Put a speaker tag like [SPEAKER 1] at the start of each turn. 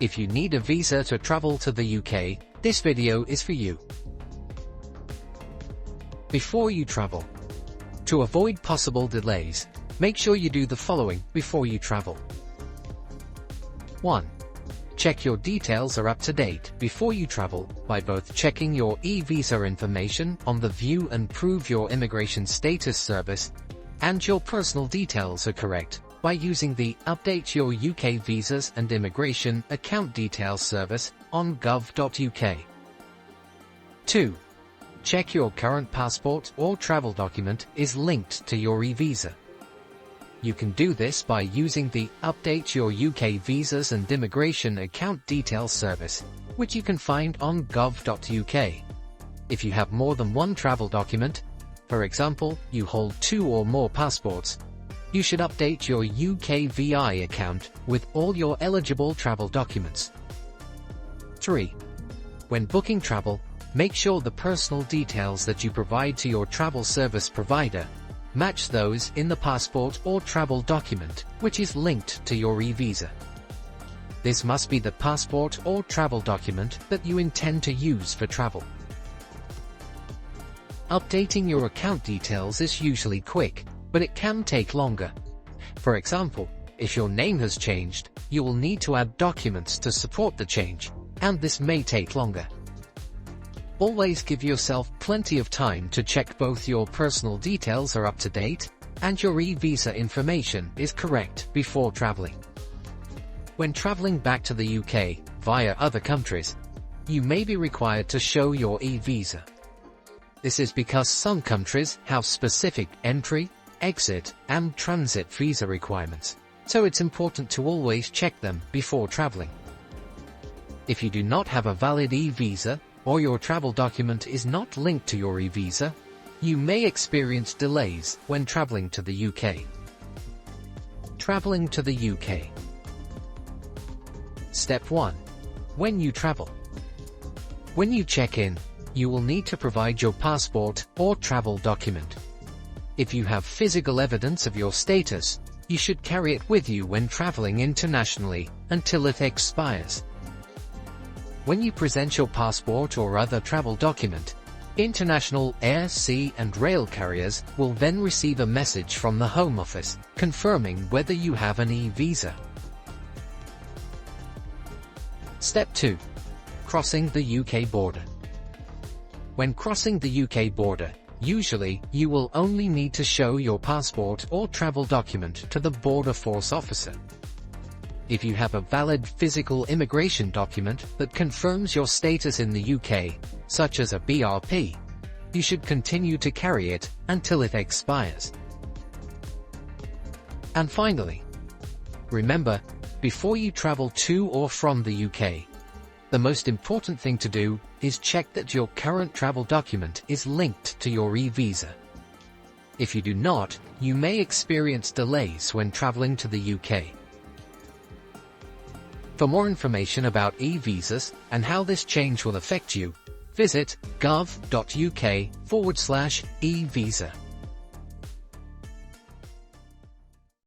[SPEAKER 1] If you need a visa to travel to the UK, this video is for you. Before you travel. To avoid possible delays, make sure you do the following before you travel. 1. Check your details are up to date before you travel by both checking your eVisa information on the View and Prove Your Immigration Status service and your personal details are correct by using the Update Your UK Visas and Immigration Account Details service on gov.uk. 2. Check your current passport or travel document is linked to your eVisa. You can do this by using the Update Your UK Visas and Immigration Account Details service, which you can find on gov.uk. If you have more than one travel document, for example, you hold 2 or more passports, you should update your UK VI account with all your eligible travel documents. 3. When booking travel, make sure the personal details that you provide to your travel service provider match those in the passport or travel document, which is linked to your eVisa. This must be the passport or travel document that you intend to use for travel. Updating your account details is usually quick, but it can take longer. For example, if your name has changed, you will need to add documents to support the change, and this may take longer. Always give yourself plenty of time to check both your personal details are up to date and your eVisa information is correct before traveling. When traveling back to the UK via other countries, you may be required to show your eVisa. This is because some countries have specific entry, exit, and transit visa requirements, so it's important to always check them before traveling. If you do not have a valid eVisa, or your travel document is not linked to your eVisa, you may experience delays when traveling to the UK. Traveling to the UK. Step 1. When you travel. When you check in, you will need to provide your passport or travel document. If you have physical evidence of your status, you should carry it with you when traveling internationally until it expires. When you present your passport or other travel document, international air, sea and rail carriers will then receive a message from the Home Office confirming whether you have an eVisa. Step 2. Crossing the UK border. When crossing the UK border, usually you will only need to show your passport or travel document to the Border Force officer. If you have a valid physical immigration document that confirms your status in the UK, such as a BRP, you should continue to carry it until it expires. And finally, remember, before you travel to or from the UK, the most important thing to do is check that your current travel document is linked to your eVisa. If you do not, you may experience delays when traveling to the UK. For more information about eVisas and how this change will affect you, visit gov.uk/eVisa.